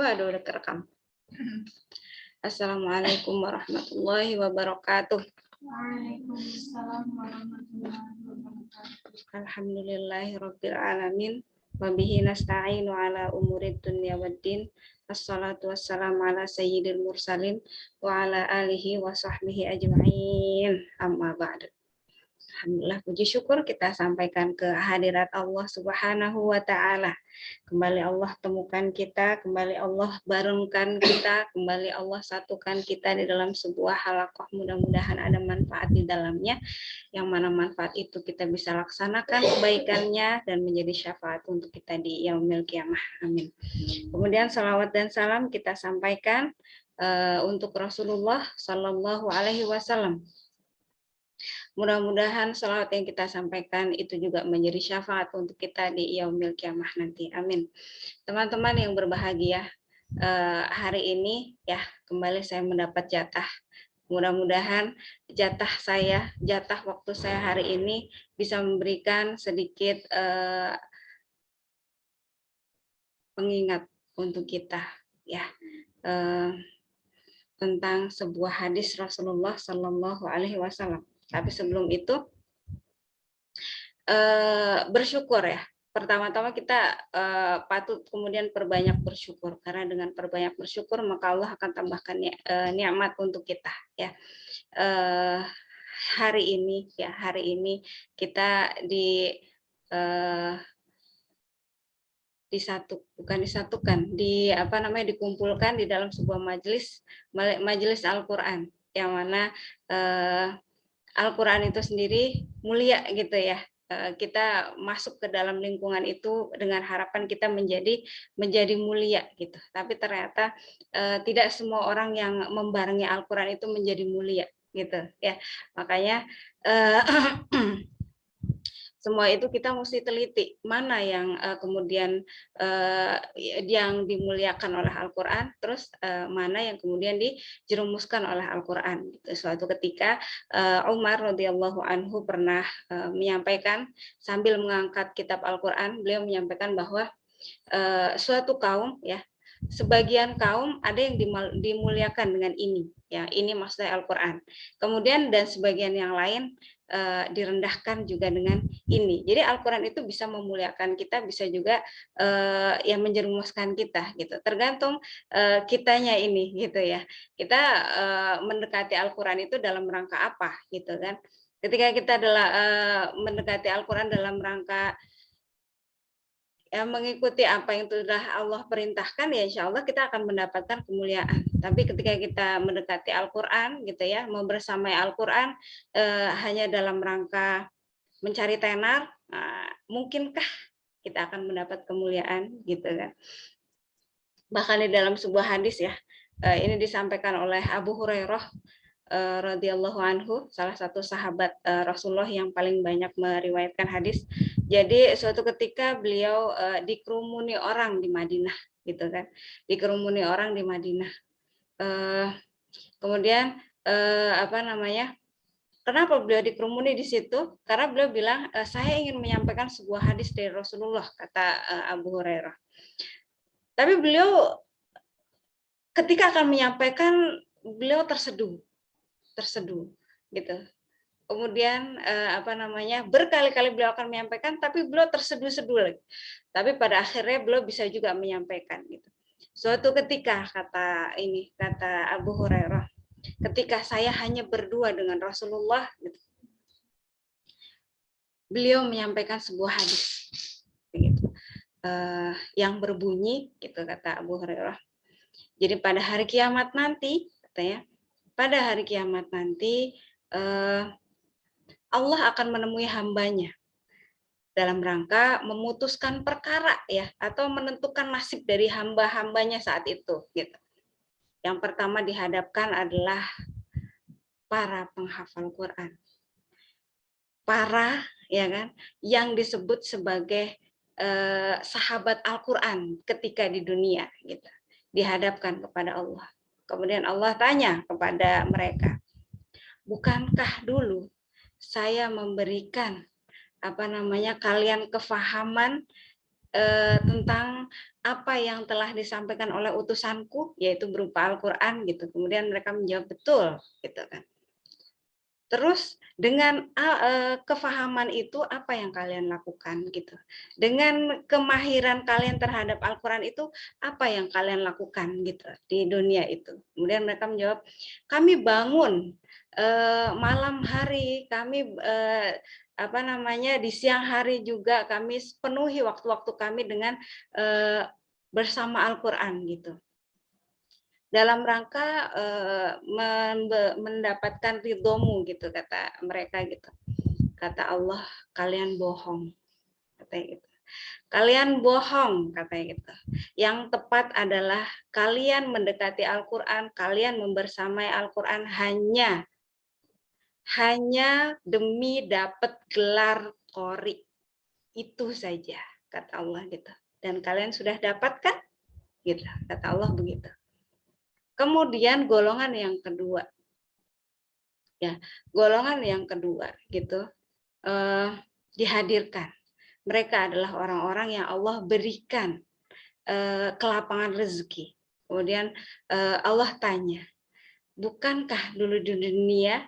Waduh, udah kerekam. Assalamualaikum warahmatullahi wabarakatuh. Waalaikumsalam warahmatullahi wabarakatuh. Alhamdulillahirabbil alamin. Wa bihi nasta'inu ala umurid dunya waddin. Wassalatu wassalamu ala sayyidil mursalin wa ala alihi wa sahbihi ajma'in. Amma ba'du. Alhamdulillah, puji syukur kita sampaikan ke hadirat Allah Subhanahu wa Ta'ala. Kembali Allah temukan kita, kembali Allah barengkan kita, kembali Allah satukan kita di dalam sebuah halaqah. Mudah-mudahan ada manfaat di dalamnya, yang mana manfaat itu kita bisa laksanakan kebaikannya dan menjadi syafaat untuk kita di yaumil qiyamah. Amin. Kemudian salawat dan salam kita sampaikan untuk Rasulullah Sallallahu Alaihi Wasallam. Mudah-mudahan salawat yang kita sampaikan itu juga menjadi syafaat untuk kita di yaumil qiyamah nanti. Amin. Teman-teman yang berbahagia, hari ini ya kembali saya mendapat jatah. Mudah-mudahan jatah waktu saya hari ini bisa memberikan sedikit pengingat untuk kita ya tentang sebuah hadis Rasulullah Sallallahu Alaihi Wasallam. Tapi sebelum itu bersyukur ya. Pertama-tama kita patut kemudian perbanyak bersyukur, karena dengan perbanyak bersyukur maka Allah akan tambahkan nikmat untuk kita ya. Hari ini kita dikumpulkan di dalam sebuah majelis Al-Qur'an, yang mana Al-Quran itu sendiri mulia gitu ya. Kita masuk ke dalam lingkungan itu dengan harapan kita menjadi mulia gitu. Tapi ternyata tidak semua orang yang membarengi Al-Quran itu menjadi mulia gitu ya. Makanya semua itu kita mesti teliti mana yang kemudian yang dimuliakan oleh Al-Quran, terus mana yang kemudian dijerumuskan oleh Al-Quran. Suatu ketika Umar radhiyallahu anhu pernah menyampaikan sambil mengangkat kitab Al-Quran, beliau menyampaikan bahwa suatu kaum ya, sebagian kaum ada yang dimuliakan dengan ini, ya ini maksudnya Al-Quran. Kemudian dan sebagian yang lain direndahkan juga dengan ini. Jadi Al-Quran itu bisa memuliakan kita, bisa juga yang menjerumuskan kita gitu. Tergantung kitanya ini gitu ya. Kita mendekati Al-Quran itu dalam rangka apa gitu kan. Ketika kita mendekati Al-Quran dalam rangka mengikuti apa yang sudah Allah perintahkan, ya insya Allah kita akan mendapatkan kemuliaan. Tapi ketika kita mendekati Al-Quran gitu ya, membersamai Al-Quran hanya dalam rangka mencari tenar, mungkinkah kita akan mendapat kemuliaan gitu kan. Bahkan di dalam sebuah hadis ya, ini disampaikan oleh Abu Hurairah radhiyallahu anhu, salah satu sahabat Rasulullah yang paling banyak meriwayatkan hadis. Jadi suatu ketika beliau dikerumuni orang di Madinah gitu kan, dikerumuni orang di Madinah. Kemudian kenapa beliau dikerumuni di situ? Karena beliau bilang, saya ingin menyampaikan sebuah hadis dari Rasulullah, kata Abu Hurairah. Tapi beliau ketika akan menyampaikan, beliau terseduh gitu. Kemudian berkali-kali beliau akan menyampaikan, tapi beliau terseduh-seduh lagi. Tapi pada akhirnya beliau bisa juga menyampaikan gitu. Suatu ketika kata Abu Hurairah, ketika saya hanya berdua dengan Rasulullah gitu, beliau menyampaikan sebuah hadis gitu, yang berbunyi gitu, kata Abu Hurairah. Jadi pada hari kiamat nanti, katanya, pada hari kiamat nanti Allah akan menemui hambanya dalam rangka memutuskan perkara ya, atau menentukan nasib dari hamba-hambanya saat itu gitu. Yang pertama dihadapkan adalah para penghafal Quran, para ya kan yang disebut sebagai sahabat Al-Quran ketika di dunia gitu, dihadapkan kepada Allah. Kemudian Allah tanya kepada mereka, bukankah dulu saya memberikan kalian kefahaman tentang apa yang telah disampaikan oleh utusanku, yaitu berupa Al-Quran gitu. Kemudian mereka menjawab betul, gitu kan. Terus dengan kefahaman itu apa yang kalian lakukan gitu. Dengan kemahiran kalian terhadap Al-Quran itu apa yang kalian lakukan gitu di dunia itu. Kemudian mereka menjawab, kami bangun malam hari, kami di siang hari juga kami penuhi waktu-waktu kami dengan bersama Al-Quran gitu. Dalam rangka mendapatkan ridhomu gitu, kata mereka gitu. Kata Allah, kalian bohong, katanya gitu. Kalian bohong, katanya gitu. Yang tepat adalah kalian mendekati Al-Quran, kalian membersamai Al-Quran hanya demi dapat gelar qori. Itu saja, kata Allah gitu. Dan kalian sudah dapatkan? Gitu, kata Allah begitu. Kemudian golongan yang kedua, ya, golongan yang kedua gitu dihadirkan. Mereka adalah orang-orang yang Allah berikan kelapangan rezeki. Kemudian Allah tanya, bukankah dulu di dunia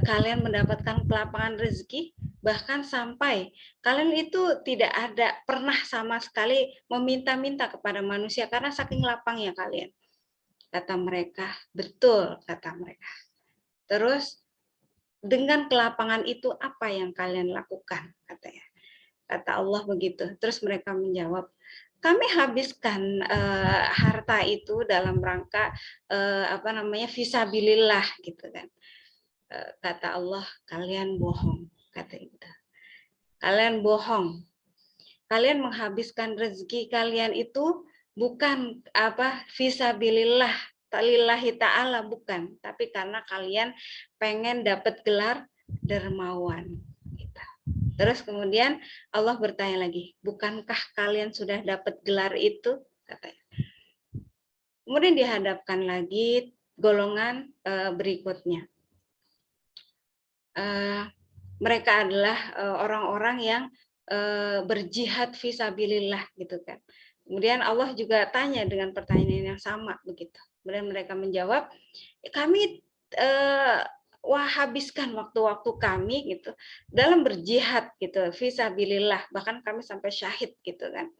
kalian mendapatkan kelapangan rezeki, bahkan sampai kalian itu tidak ada pernah sama sekali meminta-minta kepada manusia karena saking lapangnya kalian. Kata mereka, betul, kata mereka. Terus dengan kelapangan itu apa yang kalian lakukan, katanya. Kata Allah begitu. Terus mereka menjawab, kami habiskan harta itu dalam rangka fisabilillah gitu kan. Kata Allah, kalian bohong, kata itu. Kalian bohong. Kalian menghabiskan rezeki kalian itu bukan fisabilillah, lillahi ta'ala, bukan, tapi karena kalian pengen dapat gelar dermawan gitu. Terus kemudian Allah bertanya lagi, bukankah kalian sudah dapat gelar itu, katanya. Kemudian dihadapkan lagi golongan berikutnya. Mereka adalah orang-orang yang berjihad fisabilillah gitu kan. Kemudian Allah juga tanya dengan pertanyaan yang sama begitu. Kemudian mereka menjawab, kami habiskan waktu-waktu kami gitu dalam berjihad gitu fisabilillah, bahkan kami sampai syahid gitu kan.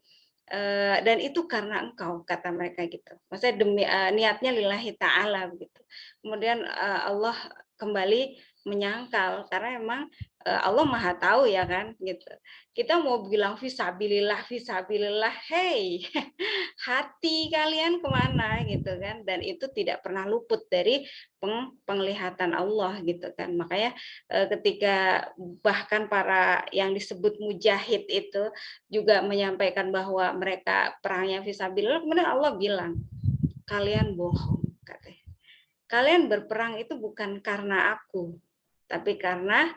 Dan itu karena engkau, kata mereka gitu. Maksudnya demi niatnya lillahi ta'ala begitu. Kemudian Allah kembali menyangkal karena memang Allah Maha tahu ya kan gitu. Kita mau bilang fisabilillah, hey, hati kalian kemana gitu kan, dan itu tidak pernah luput dari penglihatan Allah gitu kan. Makanya ketika bahkan para yang disebut mujahid itu juga menyampaikan bahwa mereka perangnya fisabilillah, kemudian Allah bilang, kalian bohong, katanya. Kalian berperang itu bukan karena aku, tapi karena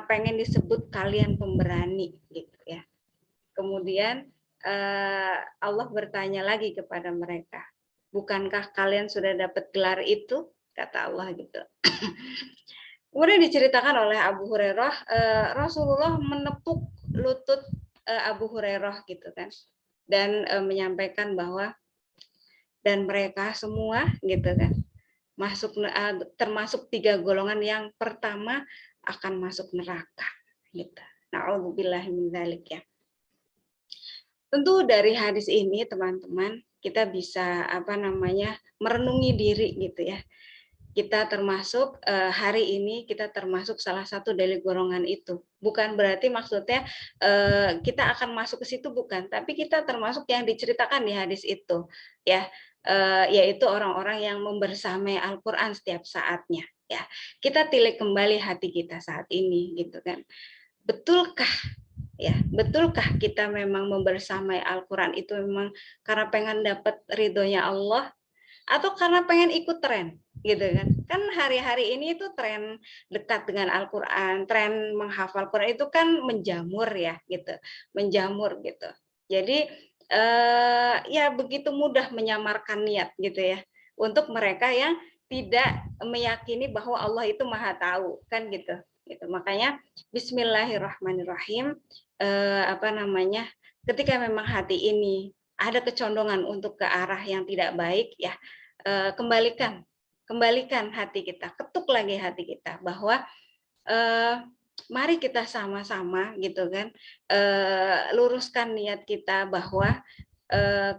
pengen disebut kalian pemberani gitu ya. Kemudian Allah bertanya lagi kepada mereka, bukankah kalian sudah dapat gelar itu, kata Allah gitu. Kemudian diceritakan oleh Abu Hurairah, Rasulullah menepuk lutut Abu Hurairah gitu kan, dan menyampaikan bahwa dan mereka semua gitu kan termasuk 3 golongan yang pertama akan masuk neraka gitu. Na'udzubillahi min dzalik ya. Tentu dari hadis ini teman-teman kita bisa merenungi diri gitu ya. Kita termasuk hari ini kita termasuk salah satu dari golongan itu. Bukan berarti maksudnya kita akan masuk ke situ, bukan, tapi kita termasuk yang diceritakan di hadis itu ya, yaitu orang-orang yang membersamai Al-Qur'an setiap saatnya ya. Kita tilik kembali hati kita saat ini gitu kan. Betulkah kita memang membersamai Al-Qur'an itu memang karena pengen dapat ridhonya Allah atau karena pengen ikut tren gitu kan hari-hari ini itu tren dekat dengan Al-Qur'an, tren menghafal Quran itu kan menjamur ya gitu, menjamur gitu. Jadi ya begitu mudah menyamarkan niat gitu ya untuk mereka yang tidak meyakini bahwa Allah itu Maha tahu kan gitu. Makanya Bismillahirrahmanirrahim ketika memang hati ini ada kecondongan untuk ke arah yang tidak baik, ya kembalikan hati kita, ketuk lagi hati kita bahwa mari kita sama-sama gitu kan, luruskan niat kita bahwa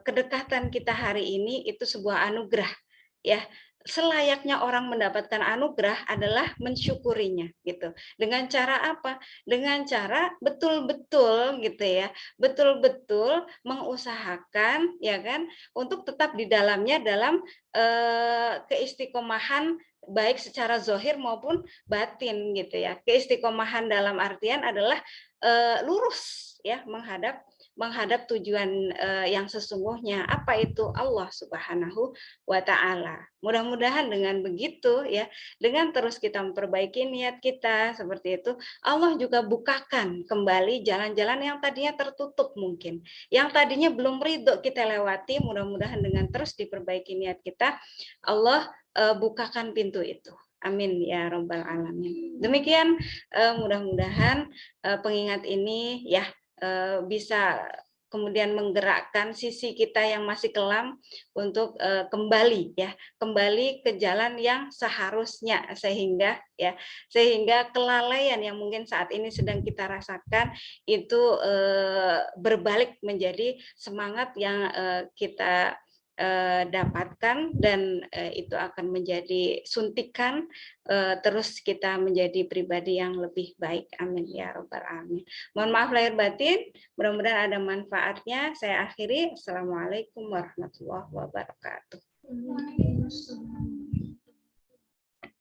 kedekatan kita hari ini itu sebuah anugerah, ya. Selayaknya orang mendapatkan anugerah adalah mensyukurinya gitu. Dengan cara apa? Dengan cara betul-betul gitu ya, betul-betul mengusahakan ya kan untuk tetap di dalamnya dalam keistiqomahan baik secara zohir maupun batin gitu ya. Keistiqomahan dalam artian adalah lurus ya menghadap tujuan yang sesungguhnya. Apa itu? Allah Subhanahu wa taala. Mudah-mudahan dengan begitu ya, dengan terus kita memperbaiki niat kita seperti itu, Allah juga bukakan kembali jalan-jalan yang tadinya tertutup mungkin. Yang tadinya belum ridho kita lewati, mudah-mudahan dengan terus diperbaiki niat kita, Allah bukakan pintu itu. Amin ya robbal alamin. Demikian mudah-mudahan pengingat ini ya bisa kemudian menggerakkan sisi kita yang masih kelam untuk kembali ke jalan yang seharusnya, sehingga kelalaian yang mungkin saat ini sedang kita rasakan itu berbalik menjadi semangat yang kita dapatkan, dan itu akan menjadi suntikan terus kita menjadi pribadi yang lebih baik. Amin ya robbal alamin. Mohon maaf lahir batin, mudah-mudahan ada manfaatnya. Saya akhiri. Assalamualaikum warahmatullahi wabarakatuh.